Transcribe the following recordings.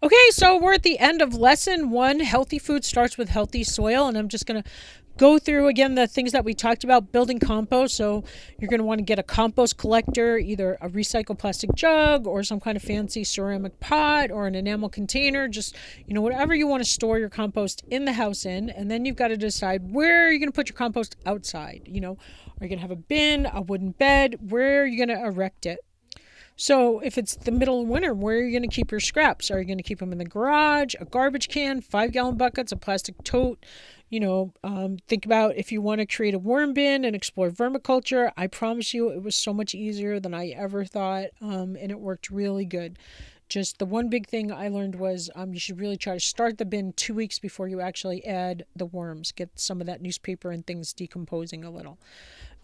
Okay, so we're at the end of lesson one. Healthy food starts with healthy soil, and I'm just going to go through again the things that we talked about building compost. So you're going to want to get a compost collector, either a recycled plastic jug or some kind of fancy ceramic pot or an enamel container, just whatever you want to store your compost in the house in. And then you've got to decide where you're going to put your compost outside. Are you going to have a bin, a wooden bed? Where are you going to erect it? So if it's the middle of winter, where are you going to keep your scraps? Are you going to keep them in the garage, a garbage can, 5-gallon buckets, a plastic tote? Think about if you want to create a worm bin and explore vermiculture. I promise you it was so much easier than I ever thought, and it worked really good. Just the one big thing I learned was you should really try to start the bin 2 weeks before you actually add the worms. Get some of that newspaper and things decomposing a little.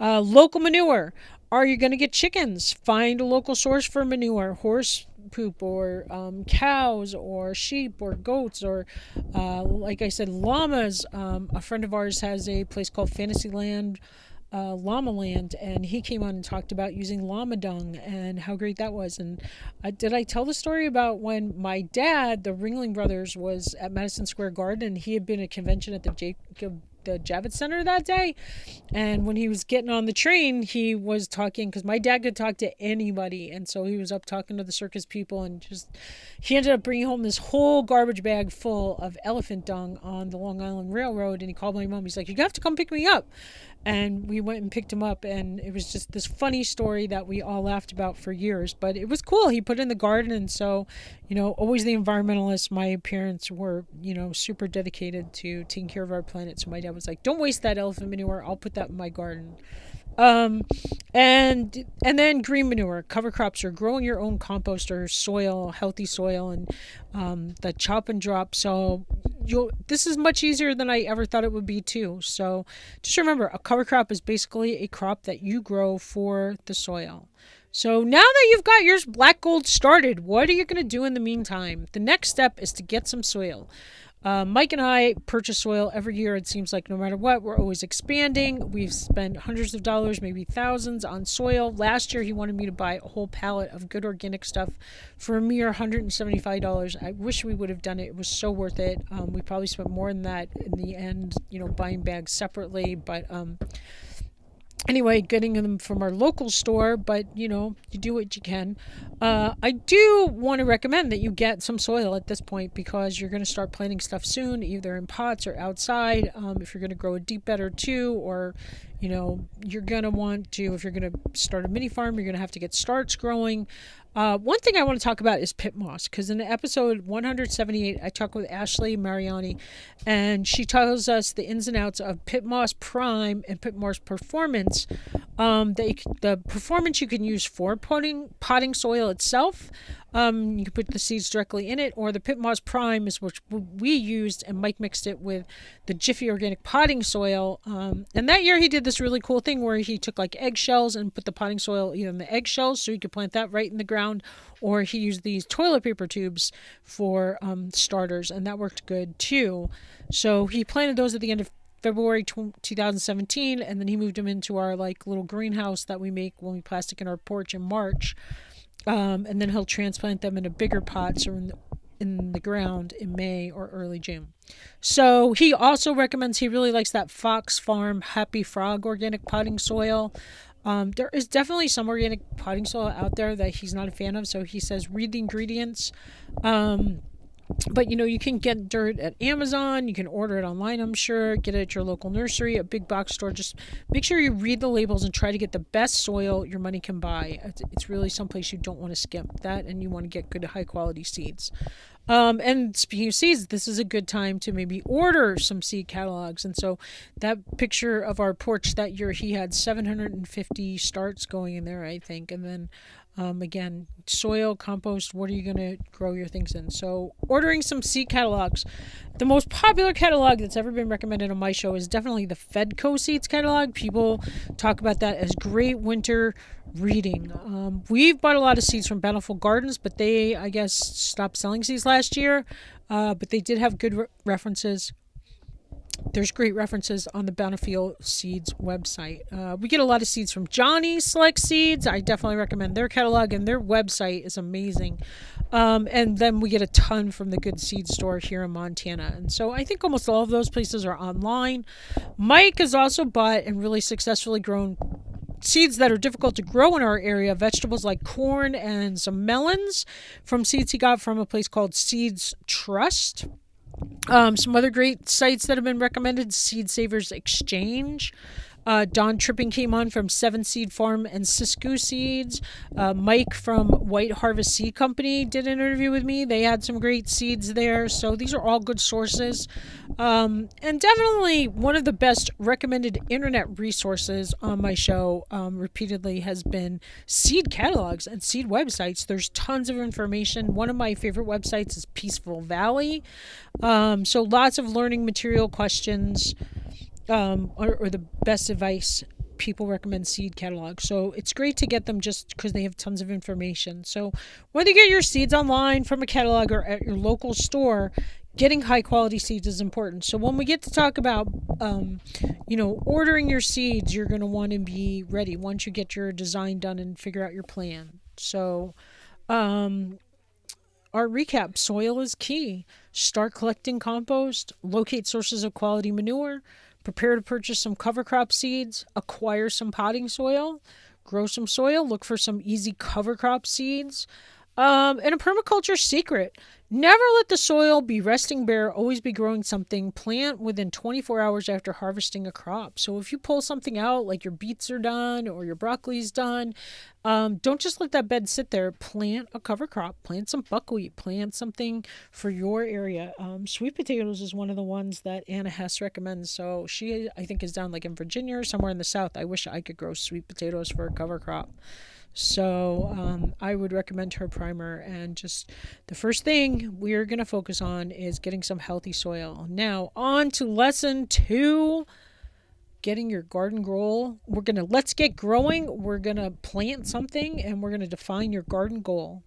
Local manure. Are you going to get chickens? Find a local source for manure, horse poop or cows or sheep or goats or, like I said, llamas. A friend of ours has a place called Fantasyland Llama Land, and he came on and talked about using llama dung and how great that was. And did I tell the story about when my dad, the Ringling Brothers, was at Madison Square Garden and he had been at a convention at the Javits Center that day, and when he was getting on the train, he was talking, because my dad could talk to anybody, and so he was up talking to the circus people, and just he ended up bringing home this whole garbage bag full of elephant dung on the Long Island Railroad. And he called my mom. He's like, you have to come pick me up. And we went and picked him up, and it was just this funny story that we all laughed about for years. But it was cool. He put it in the garden, and so, always the environmentalists. My parents were, super dedicated to taking care of our planet. So my dad was like, "Don't waste that elephant manure. I'll put that in my garden." Um, and then green manure, cover crops, or growing your own compost or soil, healthy soil, and the chop and drop. So this is much easier than I ever thought it would be too. So just remember, a cover crop is basically a crop that you grow for the soil. So now that you've got yours black gold started, what are you going to do in the meantime? The next step is to get some soil. Mike and I purchase soil every year. It seems like no matter what, we're always expanding. We've spent hundreds of dollars, maybe thousands, on soil. Last year, he wanted me to buy a whole pallet of good organic stuff for a mere $175. I wish we would have done it. It was so worth it. We probably spent more than that in the end, buying bags separately. But anyway, getting them from our local store, but you do what you can. I do want to recommend that you get some soil at this point, because you're going to start planting stuff soon, either in pots or outside. If you're going to grow a deep bed or two, or you're going to want to, if you're going to start a mini farm, you're going to have to get starts growing. One thing I want to talk about is pit moss, because in episode 178, I talked with Ashley Mariani, and she tells us the ins and outs of pit moss prime and pit moss performance. The performance you can use for potting soil itself. You can put the seeds directly in it, or the pit moss prime is which we used, and Mike mixed it with the Jiffy organic potting soil. And that year he did this really cool thing where he took like eggshells and put the potting soil either in the eggshells, so you could plant that right in the ground, or he used these toilet paper tubes for starters, and that worked good too. So he planted those at the end of February 2017, and then he moved them into our like little greenhouse that we make when we plastic in our porch in March. And then he'll transplant them into bigger pots or in the ground in May or early June. So he also recommends, he really likes that Fox Farm Happy Frog organic potting soil. There is definitely some organic potting soil out there that he's not a fan of, so he says read the ingredients. But you can get dirt at Amazon, you can order it online, I'm sure, get it at your local nursery, a big box store. Just make sure you read the labels and try to get the best soil your money can buy. It's really someplace you don't want to skimp that, and you want to get good high quality seeds. And speaking of seeds, this is a good time to maybe order some seed catalogs. And so that picture of our porch that year, he had 750 starts going in there, I think. And then again, soil, compost, what are you going to grow your things in? So ordering some seed catalogs. The most popular catalog that's ever been recommended on my show is definitely the Fedco Seeds catalog. People talk about that as great winter reading. We've bought a lot of seeds from Bountiful Gardens, but they, I guess, stopped selling seeds last year. But they did have good references. There's great references on the Bountiful Seeds website. We get a lot of seeds from Johnny Select Seeds. I definitely recommend their catalog, and their website is amazing. And then we get a ton from the Good Seed Store here in Montana. And so I think almost all of those places are online. Mike has also bought and really successfully grown seeds that are difficult to grow in our area, vegetables like corn and some melons, from seeds he got from a place called Seeds Trust. Some other great sites that have been recommended: Seed Savers Exchange. Don Tripping came on from Seven Seed Farm and Cisco Seeds. Mike from White Harvest Seed Company did an interview with me. They had some great seeds there. So these are all good sources. And definitely one of the best recommended internet resources on my show repeatedly has been seed catalogs and seed websites. There's tons of information. One of my favorite websites is Peaceful Valley. So lots of learning material, questions, or the best advice. People recommend seed catalogs. So it's great to get them just because they have tons of information. So whether you get your seeds online from a catalog or at your local store, getting high quality seeds is important. So when we get to talk about, ordering your seeds, you're going to want to be ready once you get your design done and figure out your plan. So, our recap: soil is key. Start collecting compost, locate sources of quality manure, prepare to purchase some cover crop seeds, acquire some potting soil, grow some soil, look for some easy cover crop seeds. And a permaculture secret: never let the soil be resting bare, always be growing something. Plant within 24 hours after harvesting a crop. So if you pull something out, like your beets are done or your broccoli's done, don't just let that bed sit there. Plant a cover crop, plant some buckwheat, plant something for your area. Sweet potatoes is one of the ones that Anna Hess recommends. So she, I think, is down like in Virginia or somewhere in the South. I wish I could grow sweet potatoes for a cover crop. So I would recommend her primer. And just the first thing we're going to focus on is getting some healthy soil. Now, on to lesson 2, getting your garden goal. Let's get growing. We're going to plant something and we're going to define your garden goal.